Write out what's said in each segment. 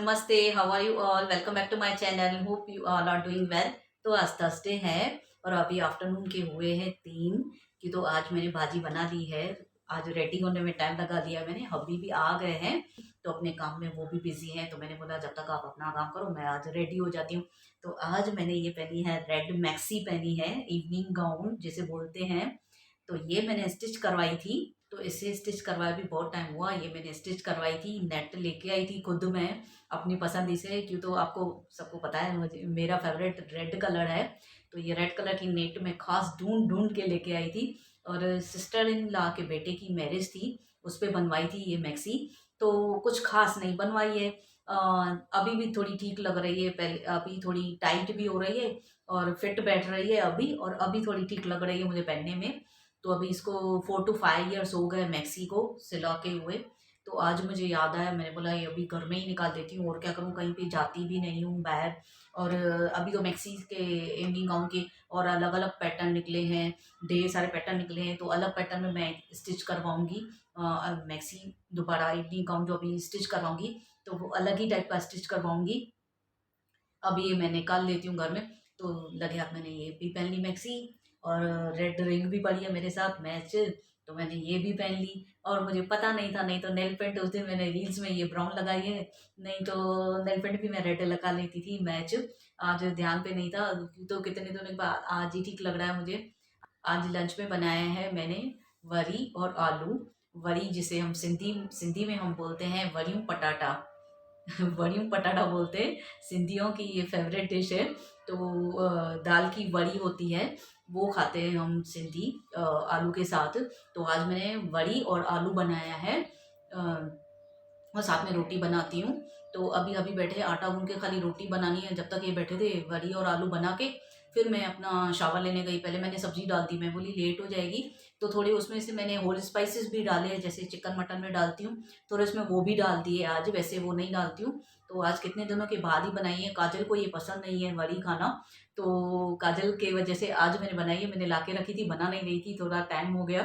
नमस्ते, how are you all? Welcome back to my channel, hope you all are doing well. तो आज Thursday है और अभी आफ्टरनून के हुए हैं 3 कि तो आज मैंने भाजी बना ली है। आज रेडी होने में टाइम लगा दिया मैंने, हब्बी भी आ गए हैं तो अपने काम में वो भी बिजी हैं, तो मैंने बोला जब तक आप अपना काम करो मैं आज रेडी हो जाती हूँ। तो आज मैंने ये पहनी है, रेड मैक्सी पहनी है, इवनिंग गाउन जिसे बोलते हैं। तो ये मैंने स्टिच करवाई थी, तो इसे स्टिच करवाए भी बहुत टाइम हुआ। ये मैंने स्टिच करवाई थी, नेट लेके आई थी खुद मैं अपनी पसंद से, क्यों तो आपको सबको पता है मुझे मेरा फेवरेट रेड कलर है। तो ये रेड कलर की नेट मैं खास ढूंढ ढूंढ के लेके आई थी और सिस्टर इन ला के बेटे की मैरिज थी, उस पर बनवाई थी ये मैक्सी। तो कुछ खास नहीं बनवाई है। अभी भी थोड़ी ठीक लग रही है, पहले अभी थोड़ी टाइट भी हो रही है और फिट बैठ रही है अभी, और अभी थोड़ी ठीक लग रही है मुझे पहनने में। तो अभी इसको 4 to 5 years हो गए मैक्सी को सिला के हुए। तो आज मुझे याद आया, मैंने बोला ये अभी घर में ही निकाल देती हूँ, और क्या करूँ, कहीं पे जाती भी नहीं हूँ बाहर। और अभी तो मैक्सी के इवनिंग गाउन के और अलग अलग पैटर्न निकले हैं, ढेर सारे पैटर्न निकले हैं, तो अलग पैटर्न में मैं स्टिच करवाऊँगी। मैक्सी दोबारा इवनिंग गाउन जो अभी स्टिच करवाऊँगी तो वो अलग ही टाइप का स्टिच करवाऊँगी। अब ये मैं निकाल लेती हूँ घर में। तो लगे हाथ मैंने ये भी पहन ली मैक्सी, और रेड रिंग भी पड़ी है मेरे साथ मैच, तो मैंने ये भी पहन ली। और मुझे पता नहीं था, नहीं तो नेल पेंट उस दिन मैंने रील्स में ये ब्राउन लगाई है, नहीं तो नेल पेंट भी मैं रेड लगा लेती थी मैच। आज ध्यान पे नहीं था, तो कितने दिनों के बाद आज ही ठीक लग रहा है मुझे। आज लंच में बनाया है मैंने वरी और आलू। वरी जिसे हम सिंधी सिंधी में हम बोलते हैं वड़ियूं पटाटा। वड़ियूं पटाटा बोलते हैं, सिंधियों की ये फेवरेट डिश है। तो दाल की वड़ी होती है, वो खाते हैं हम सिंधी आलू के साथ। तो आज मैंने वड़ी और आलू बनाया है, और साथ में रोटी बनाती हूँ। तो अभी अभी बैठे आटा गूंद के, खाली रोटी बनानी है। जब तक ये बैठे थे वड़ी और आलू बना के फिर मैं अपना शावर लेने गई। पहले मैंने सब्जी डाल दी, मैं बोली लेट हो जाएगी, तो थोड़े उसमें से मैंने होल स्पाइसेस भी डाले हैं, जैसे चिकन मटन में डालती हूँ, थोड़े उसमें वो भी डाल दिए आज, वैसे वो नहीं डालती हूँ। तो आज कितने दिनों के बाद ही बनाई है, काजल को ये पसंद नहीं है वड़ी खाना, तो काजल के वजह से आज मैंने बनाई है। मैंने ला के रखी थी, बना नहीं रही थी, थोड़ा टाइम हो गया।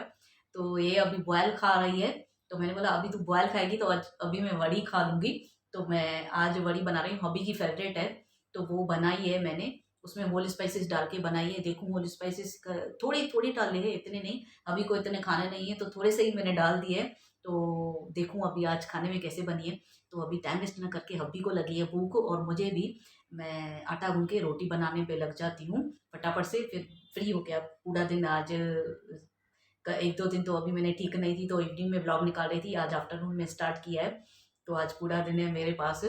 तो ये अभी बॉयल खा रही है, तो मैंने बोला अभी तू बॉयल खाएगी तो आज अभी मैं वड़ी खा लूँगी। तो मैं आज वड़ी बना रही हूँ, हबी की फेवरेट है, तो वो बनाई है मैंने। उसमें होल स्पाइसेस डाल के बनाई है। देखूँ होल स्पाइसेस थोड़ी थोड़ी डाले हैं, इतने नहीं, अभी को इतने खाने नहीं है, तो थोड़े से ही मैंने डाल दिए। तो देखूँ अभी आज खाने में कैसे बनी है। तो अभी टाइम वेस्ट ना करके हब्बी को लगी है भूख, और मुझे भी, मैं आटा गूंद के रोटी बनाने पे लग जाती हूँ फटाफट से, फिर फ्री हो गया पूरा दिन। आज एक दो दिन तो अभी मैंने ठीक नहीं थी, तो इवनिंग में ब्लॉग निकाल रही थी, आज आफ्टरनून में स्टार्ट किया है, तो आज पूरा दिन है मेरे पास।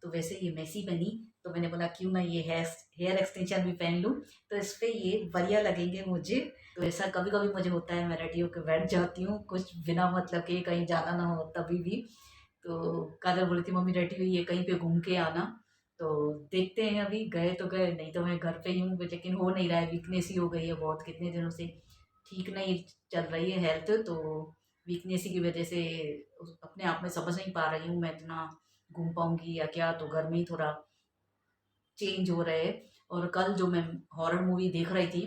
तो वैसे ये मैसी बनी, तो मैंने बोला क्यों ना ये हेयर एक्सटेंशन भी पहन लूँ, तो इस पर ये बढ़िया लगेंगे मुझे। तो ऐसा कभी कभी मुझे होता है, मैं रेडी होकर बैठ जाती हूँ कुछ बिना मतलब के, कहीं जाना ना हो तभी भी। तो काजल बोली थी मम्मी रेडी हुई है कहीं पे घूम के आना, तो देखते हैं, अभी गए तो गए, नहीं तो मैं घर पे ही हूँ, लेकिन हो नहीं रहा है, वीकनेस ही हो गई है बहुत, कितने दिनों से ठीक नहीं चल रही है हेल्थ, तो वीकनेस की वजह से अपने आप में समझ नहीं पा रही हूँ मैं इतना घूम पाऊंगी या क्या। तो घर में ही थोड़ा चेंज हो रहे हैं। और कल जो मैं हॉरर मूवी देख रही थी,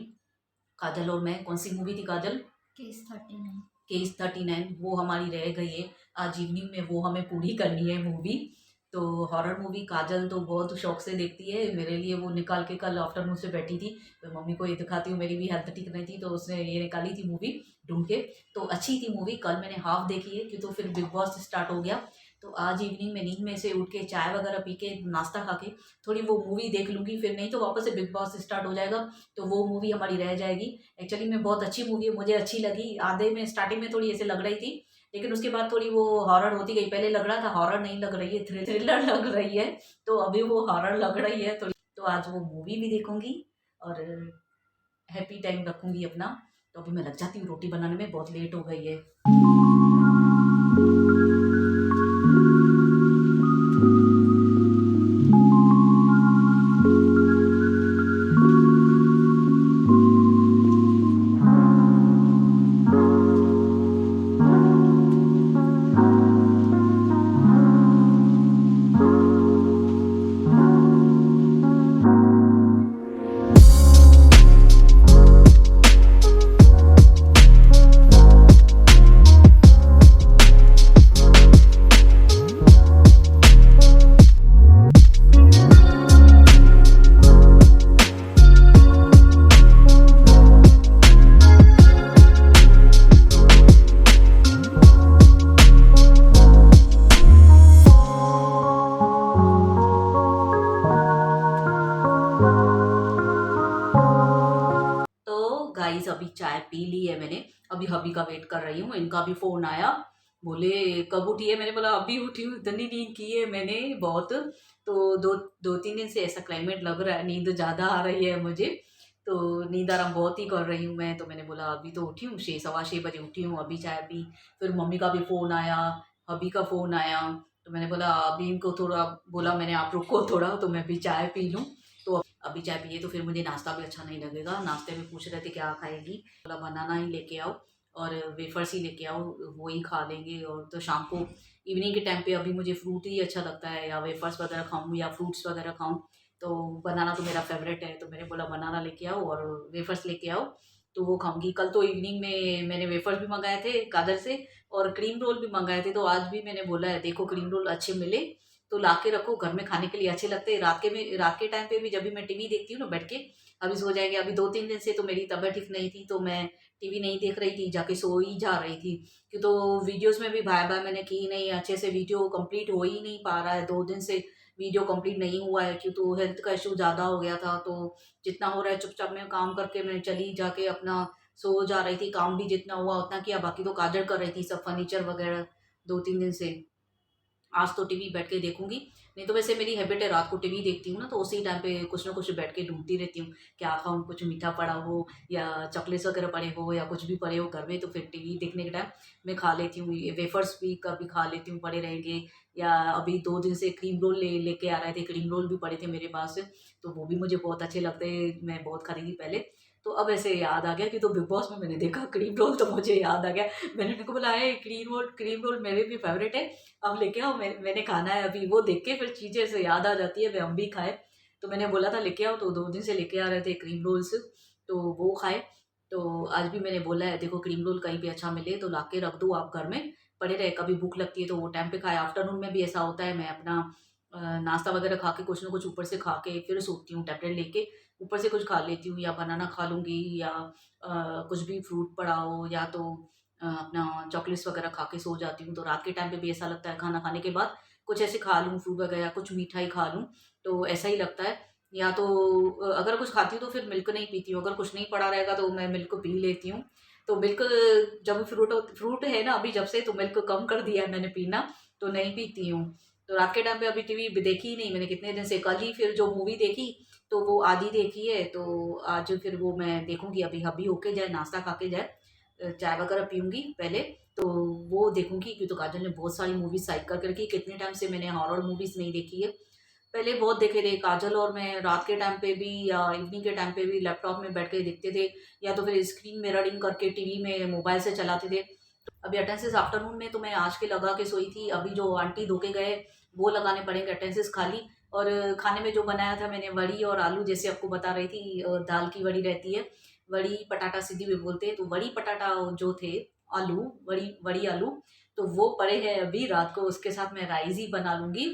काजल और मैं, कौन सी मूवी थी काजल? केस 39, वो हमारी रह गई है, आज इवनिंग में वो हमें पूरी करनी है मूवी। तो हॉरर मूवी काजल तो बहुत शौक से देखती है, मेरे लिए वो निकाल के कल आफ्टरनून से बैठी थी, तो मम्मी को ये दिखाती हूँ, मेरी भी हेल्थ ठीक नहीं थी, तो उसने ये निकाली थी मूवी ढूंढ के। तो अच्छी थी मूवी, कल मैंने हाफ देखी है, क्यों तो फिर बिग बॉस स्टार्ट हो गया। तो आज इवनिंग में नींद में से उठ के चाय वगैरह पी के नाश्ता खा के थोड़ी वो मूवी देख लूँगी, फिर नहीं तो वापस से बिग बॉस स्टार्ट हो जाएगा, तो वो मूवी हमारी रह जाएगी। एक्चुअली में बहुत अच्छी मूवी है, मुझे अच्छी लगी। आधे में स्टार्टिंग में थोड़ी ऐसे लग रही थी, लेकिन उसके बाद थोड़ी वो हॉरर होती गई। पहले लग रहा था हॉरर नहीं लग रही है, थ्रिलर लग रही है, तो अभी वो हॉरर लग रही है थोड़ी। तो आज वो मूवी भी देखूंगी और हैप्पी टाइम रखूंगी अपना। तो अभी मैं लग जाती हूँ रोटी बनाने में, बहुत लेट हो गई है। हबी का वेट कर रही हूँ। इनका भी फ़ोन आया, बोले कब उठी है? मैंने बोला अभी उठी हूँ, इतनी नींद की है मैंने बहुत। तो 2-3 दिन से ऐसा क्लाइमेट लग रहा है, नींद ज़्यादा आ रही है मुझे, तो नींद आराम बहुत ही कर रही हूँ मैं। तो मैंने बोला अभी तो उठी हूँ, 6 सवा 6 बजे उठी हूँ, अभी चाय पी। फिर मम्मी का भी फ़ोन आया, हबी का फ़ोन आया, तो मैंने बोला अभी इनको थोड़ा बोला मैंने, आप रुको थोड़ा तो मैं भी चाय पी लूँ। तो अभी चाय पिए तो फिर मुझे नाश्ता भी अच्छा नहीं लगेगा। नाश्ते में पूछ रहे थे क्या खाएगी? बोला बनाना ही लेके आओ और वेफर्स ही लेके आओ, वो ही खा लेंगे। और तो शाम को इवनिंग के टाइम पे अभी मुझे फ्रूट ही अच्छा लगता है, या वेफर्स वगैरह खाऊँ या फ्रूट्स वगैरह खाऊँ। तो बनाना तो मेरा फ़ेवरेट है, तो मैंने बोला बनाना लेके आओ और वेफर्स लेके आओ, तो वो खाऊँगी। कल तो इवनिंग में मैंने वेफर्स भी मँगाए थे काजल से और क्रीम रोल भी मँगाए थे, तो आज भी मैंने बोला है देखो क्रीम रोल अच्छे मिले तो ला के रखो, घर में खाने के लिए अच्छे लगते हैं। रात के टाइम पे भी जब भी मैं टीवी देखती हूँ ना बैठ के, अभी सो जाएँगे, अभी 2-3 दिन से तो मेरी तबीयत ठीक नहीं थी, तो मैं टीवी नहीं देख रही थी, जाके सो ही जा रही थी। क्यों तो वीडियोज़ में भी बाय-बाय मैंने की नहीं, अच्छे से वीडियो कंप्लीट हो ही नहीं पा रहा है, 2 दिन से वीडियो कंप्लीट नहीं हुआ है। क्यों तो हेल्थ का इश्यू ज़्यादा हो गया था, तो जितना हो रहा है चुपचाप मैं काम करके मैं चली जाके अपना सो जा रही थी, काम भी जितना हुआ उतना किया, बाकी तो काजल कर रही थी सब फर्नीचर वगैरह 2-3 दिन से। आज तो टीवी बैठ के देखूँगी, नहीं तो वैसे मेरी हैबिट है रात को टीवी देखती हूँ ना, तो उसी टाइम पे कुछ ना कुछ बैठ के ढूँढती रहती हूँ, क्या खाऊँ? कुछ मीठा पड़ा हो या चॉकलेट्स वगैरह पड़े हो या कुछ भी पड़े हो घर में, तो फिर टीवी देखने के टाइम मैं खा लेती हूँ। ये वेफर्स भी कभी खा लेती हूँ, पड़े रहेंगे, या अभी 2 दिन से क्रीम रोल लेके आ रहे थे, क्रीम रोल भी पड़े थे मेरे पास, तो वो भी मुझे बहुत अच्छे लगते हैं, मैं बहुत खरीदी पहले। तो अब ऐसे याद आ गया कि तो बिग बॉस में मैंने देखा क्रीम रोल, तो मुझे याद आ गया। मैंने उनको बोला, "ए क्रीम रोल मेरे भी फ़ेवरेट है, अब लेके आओ, मैंने खाना है अभी।" वो देख के फिर चीज़ें ऐसे याद आ जाती है, वे हम भी खाए। तो मैंने बोला था लेके आओ, तो 2 दिन से लेके आ रहे थे क्रीम रोल्स, तो वो खाए। तो आज भी मैंने बोला है देखो क्रीम रोल कहीं पे अच्छा मिले तो ला के रख दो आप घर में, पड़े रहे, कभी भूख लगती है तो वो टाइम पे खाए। आफ्टरनून में भी ऐसा होता है, मैं अपना नाश्ता वगैरह खा के कुछ ना कुछ ऊपर से खा के फिर सोती हूँ, टैबलेट लेके ऊपर से कुछ खा लेती हूँ, या बनाना खा लूँगी, या कुछ भी फ्रूट पड़ा हो, या तो अपना चॉकलेट्स वगैरह खा के सो जाती हूँ। तो रात के टाइम पे भी ऐसा लगता है खाना खाने के बाद कुछ ऐसे खा लूँ फ्रूट वगैरह, कुछ मीठा ही खा लूँ, तो ऐसा ही लगता है। या तो अगर कुछ खाती हूँ तो फिर मिल्क नहीं पीती हूँ, अगर कुछ नहीं पड़ा रहेगा तो मैं मिल्क पी लेती हूँ। तो मिल्क जब फ्रूट है ना अभी जब से, तो मिल्क कम कर दिया है मैंने पीना, तो नहीं पीती हूँ। तो रात के टाइम पे अभी टीवी देखी ही नहीं मैंने कितने दिन से, कल ही फिर जो मूवी देखी तो वो आधी देखी है, तो आज फिर वो मैं देखूँगी, अभी हबी होके जाए, नाश्ता खा के जाए, चाय वगैरह पीऊँगी पहले, तो वो देखूँगी। क्यों तो काजल ने बहुत सारी मूवीज़ साइड कर रखी है, कितने टाइम से मैंने हॉरर मूवीज़ नहीं देखी है। पहले बहुत देखे थे, काजल और मैं रात के टाइम पे भी या इवनिंग के टाइम पे भी लैपटॉप में बैठ के देखते थे, या तो फिर स्क्रीन मिररिंग करके टीवी में मोबाइल से चलाते थे। अभी अटेंडेंस आफ्टरनून में तो मैं आज के लगा के सोई थी, अभी जो आंटी धो के गए वो लगाने पड़ेंगे अटेंडेंस खाली। और खाने में जो बनाया था मैंने वड़ी और आलू, जैसे आपको बता रही थी, दाल की वड़ी रहती है, वड़ी पटाटा सिद्धि में बोलते हैं, तो वड़ी पटाटा जो थे, आलू, वड़ी वड़ी आलू, तो वो पड़े हैं अभी रात को, उसके साथ मैं राइस ही बना लूँगी।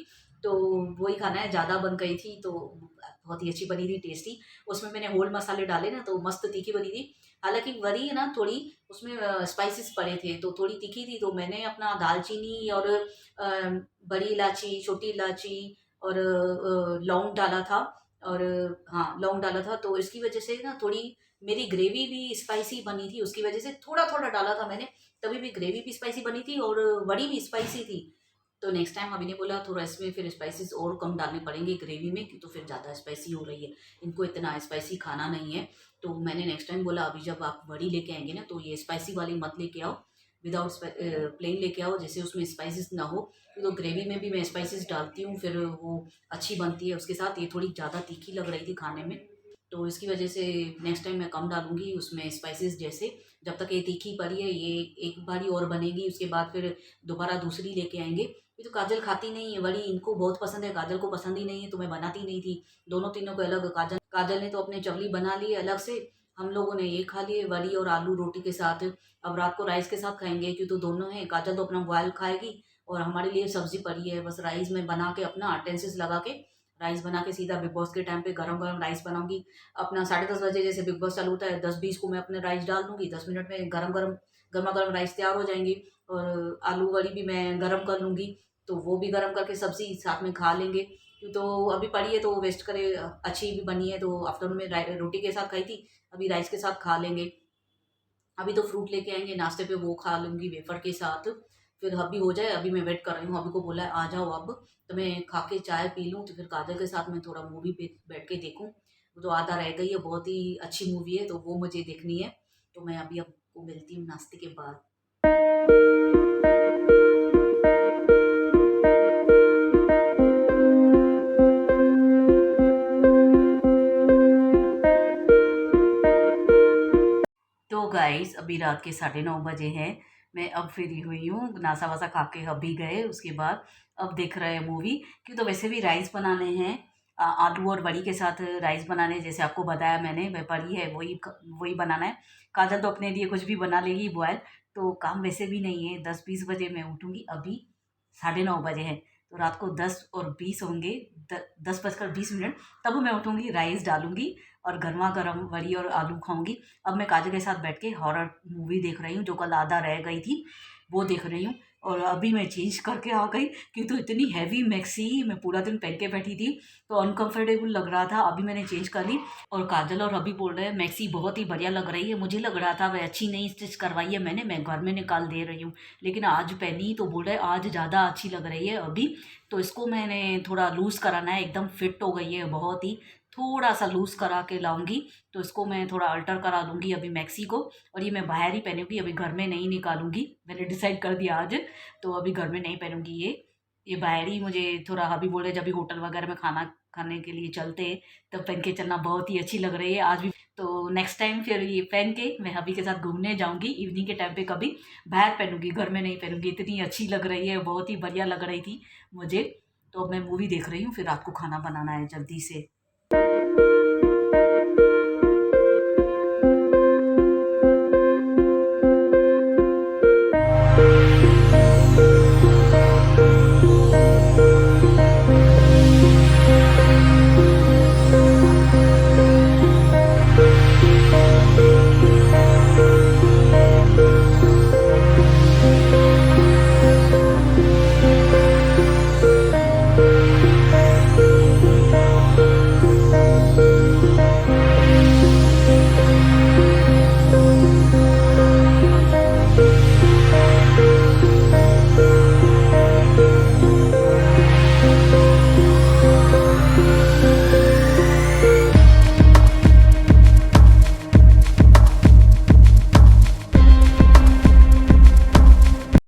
तो वही खाना है, ज़्यादा बन गई थी तो बहुत ही अच्छी बनी थी, टेस्टी। उसमें मैंने होल मसाले डाले ना तो मस्त तीखी बनी थी। हालाँकि वड़ी है ना थोड़ी उसमें स्पाइसेस पड़े थे, तो थोड़ी तीखी थी, तो मैंने अपना दालचीनी और बड़ी इलायची, छोटी इलायची और लौंग डाला था, और हाँ, लौंग डाला था, तो इसकी वज़ह से ना थोड़ी मेरी ग्रेवी भी स्पाइसी बनी थी, उसकी वज़ह से थोड़ा-थोड़ा डाला था मैंने, तभी भी ग्रेवी भी स्पाइसी बनी थी और वड़ी भी स्पाइसी थी। तो नेक्स्ट टाइम अभी ने बोला थोड़ा इसमें फिर स्पाइसेस और कम डालने पड़ेंगे ग्रेवी में, कि तो फिर ज़्यादा स्पाइसी हो रही है, इनको इतना स्पाइसी खाना नहीं है। तो मैंने नेक्स्ट टाइम बोला अभी जब आप वड़ी लेके आएँगे ना तो ये स्पाइसी वाली मत लेके आओ, विदाउट प्लेन लेके आओ, जैसे उसमें स्पाइसेस ना हो। तो ग्रेवी में भी मैं स्पाइसेस डालती हूँ, फिर वो अच्छी बनती है उसके साथ। ये थोड़ी ज़्यादा तीखी लग रही थी खाने में, तो इसकी वजह से नेक्स्ट टाइम मैं कम डालूँगी उसमें स्पाइसेस जैसे। जब तक ये तीखी पड़ी है, ये एक बारी और बनेगी, उसके बाद फिर दोबारा दूसरी लेके आएँगे। ये तो काजल खाती नहीं है वड़ी, इनको बहुत पसंद है, काजल को पसंद ही नहीं है, तो मैं बनाती नहीं थी। दोनों तीनों को अलग, काजल काजल ने तो अपने चवली बना ली है अलग से, हम लोगों ने ये खा लिए वड़ी और आलू रोटी के साथ। अब रात को राइस के साथ खाएँगे, क्यों तो दोनों हैं, काजल तो अपना बॉयल खाएगी और हमारे लिए सब्ज़ी पड़ी है, बस राइस में बना के अपना अटेंसिस लगा के राइस बना के सीधा बिग बॉस के टाइम पे गरम-गरम राइस बनाऊँगी। अपना 10:30 बजे जैसे बिग बॉस चालू होता है, 10:20 को मैं अपने राइस डाल दूँगी, 10 मिनट में गरम-गरम गरमा-गरम राइस तैयार हो जाएँगी, और आलू वड़ी भी मैं गरम कर लूँगी, तो वो भी गरम करके सब्ज़ी साथ में खा लेंगे। क्यों तो अभी पड़ी है तो वेस्ट करे, अच्छी भी बनी है तो आफ्टरनून में रोटी के साथ खाई थी, अभी राइस के साथ खा लेंगे। अभी तो फ्रूट लेके आएंगे नाश्ते पे, वो खा लूंगी वेफर के साथ। फिर अभी हो जाए, अभी मैं वेट कर रही हूँ, अभी को बोला है आ जाओ अब, तो मैं खा के चाय पी लूँ, तो फिर काजल के साथ मैं थोड़ा मूवी पे बैठ के देखूँ। वो तो आधा रह गई है, बहुत ही अच्छी मूवी है, तो वो मुझे देखनी है। तो मैं अभी आपको मिलती हूँ नाश्ते के बाद। तो गाइस अभी रात के 9:30 बजे हैं। मैं अब फ्री हुई हूँ, नाश्ता वासा खा के अभी गए, उसके बाद अब देख रहे हैं मूवी। क्यों, तो वैसे भी राइस बनाने हैं, आलू और बड़ी के साथ राइस बनाने हैं, जैसे आपको बताया मैंने, वह बड़ी है वही वही बनाना है। काजल तो अपने लिए कुछ भी बना लेगी बॉयल। तो काम वैसे भी नहीं है, 10-20 बजे मैं उठूँगी, अभी 9:30 बजे हैं। तो रात को 10 और 20 होंगे, 10 बजकर 20 मिनट, तब मैं उठूँगी, राइस डालूँगी और गरमा-गरम वड़ी और आलू खाऊँगी। अब मैं काजल के साथ बैठ के हॉरर मूवी देख रही हूँ, जो कल आधा रह गई थी, वो देख रही हूँ। और अभी मैं चेंज करके आ गई, क्योंकि तो इतनी हैवी मैक्सी मैं पूरा दिन पहन के बैठी थी, तो अनकंफर्टेबल लग रहा था। अभी मैंने चेंज कर ली, और काजल और अभी बोल रहे हैं मैक्सी बहुत ही बढ़िया लग रही है। मुझे लग रहा था वह अच्छी नहीं स्टिच करवाई है मैंने, मैं घर में निकाल दे रही हूँ, लेकिन आज पहनी तो बोल रहे आज ज़्यादा अच्छी लग रही है अभी। तो इसको मैंने थोड़ा लूज़ कराना है, एकदम फिट हो गई है बहुत ही, थोड़ा सा लूज़ करा के लाऊंगी। तो इसको मैं थोड़ा अल्टर करा दूंगी अभी मैक्सी को, और ये मैं बाहर ही पहनूंगी, अभी घर में नहीं निकालूंगी, मैंने डिसाइड कर दिया आज। तो अभी घर में नहीं पहनूंगी ये बाहर ही। मुझे थोड़ा अभी बोले जब भी होटल वगैरह में खाना खाने के लिए चलते हैं, तब पहन के चलना बहुत ही अच्छी लग रही है आज भी। तो नेक्स्ट टाइम फिर ये पहन के मैं हबी के साथ घूमने जाऊंगी, इवनिंग के टाइम पे कभी बाहर पहनूंगी, घर में नहीं पहनूंगी। इतनी अच्छी लग रही है, बहुत ही बढ़िया लग रही थी मुझे। तो अब मैं मूवी देख रही हूँ, फिर रात को खाना बनाना है जल्दी से।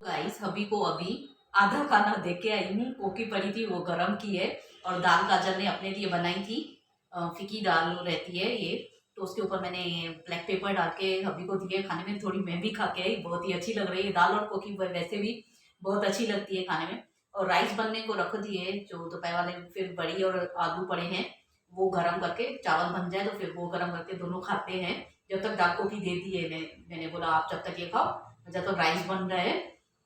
गाइस अभी को अभी आधा खाना दे के आई हूँ, कोकी पड़ी थी वो गरम की है, और दाल काजल ने अपने लिए बनाई थी, फीकी दाल रहती है ये। तो उसके ऊपर मैंने ब्लैक पेपर डाल के अभी को दिए खाने में, थोड़ी मैं भी खा के आई, बहुत ही अच्छी लग रही है दाल, और कोकी वैसे भी बहुत अच्छी लगती है खाने में। और राइस बनने को रख दिए जो दोपहर वाले, फिर बड़ी और आलू पड़े हैं, वो गरम करके चावल बन जाए तो फिर वो गरम करके दोनों खाते हैं। जब तक दाल कोकी दे दी है, मैंने बोला आप जब तक ये खाओ, जब तक राइस बन रहा है,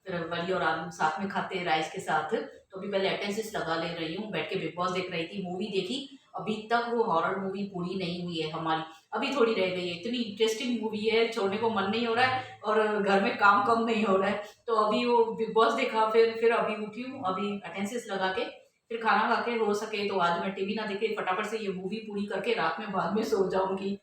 फिर वड़ी और आलू साथ में खाते हैं राइस के साथ। तो अभी पहले अटेंडेंस लगा ले रही हूँ, बैठ के बिग बॉस देख रही थी, मूवी देखी। अभी तक वो हॉरर मूवी पूरी नहीं हुई है हमारी, अभी थोड़ी रह गई है। इतनी इंटरेस्टिंग मूवी है, छोड़ने को मन नहीं हो रहा है, और घर में काम कम नहीं हो रहा है। तो अभी वो बिग बॉस देखा, फिर अभी उठी हूँ, अभी अटेंडेंस लगा के फिर खाना खा के, हो सके तो आज मैं टीवी ना देखे, फटाफट से ये मूवी पूरी करके रात में बाद में सो जाऊंगी।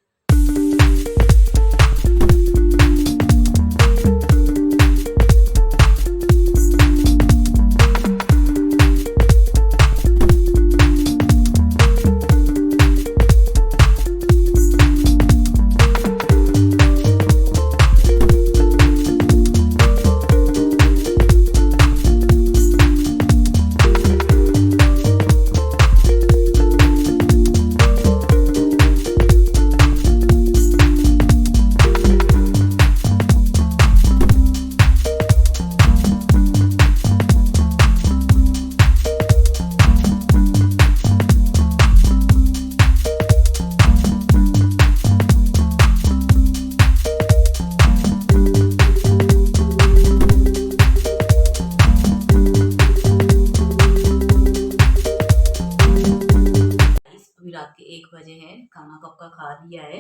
अभी रात के 1 बजे हैं, खाना कब का खा लिया है,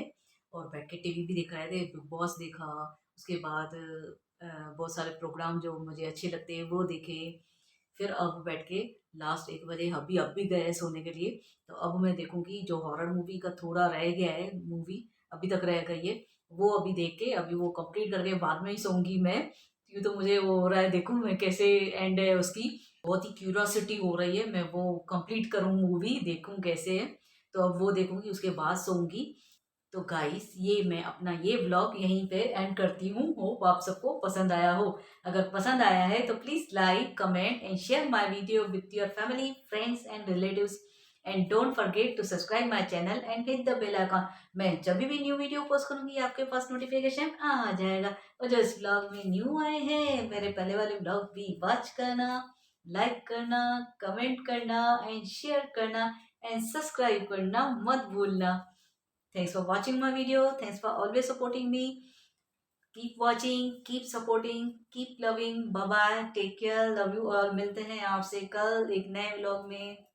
और बैठ के टीवी भी देख रहे थे, बिग बॉस देखा। उसके बाद बहुत सारे प्रोग्राम जो मुझे अच्छे लगते हैं वो देखे। फिर अब बैठ के लास्ट 1 बजे अभी अब भी गए सोने के लिए। तो अब मैं देखूंगी जो हॉरर मूवी का थोड़ा रह गया है, मूवी अभी तक रह गई है, वो अभी देख के अभी वो कंप्लीट करके बाद में ही सोऊंगी मैं। क्यों तो मुझे वो हो रहा है, देखूं मैं कैसे एंड है उसकी, बहुत ही क्यूरियोसिटी हो रही है। मैं वो कंप्लीट करूं मूवी, देखूं कैसे है। तो अब वो देखूंगी, उसके बाद सोऊंगी। तो गाइस ये मैं अपना ये व्लॉग यहीं पे एंड करती हूँ। होप आप सबको पसंद आया हो। अगर पसंद आया है तो please like comment and share my video with your family friends and relatives and don't forget to subscribe my channel and hit the bell icon. मैं जब भी न्यू वीडियो पोस्ट करूंगी आपके पास नोटिफिकेशन आ जाएगा। और जो इस ब्लॉग में न्यू आए हैं, मेरे पहले वाले ब्लॉग भी वॉच करना, लाइक करना, कमेंट करना एंड शेयर करना एंड सब्सक्राइब करना मत भूलना। Thanks for watching my video. Thanks for always supporting me. Keep watching, keep supporting, keep loving. Bye bye. Take care. Love you all. मिलते हैं आपसे कल एक नए व्लॉग में।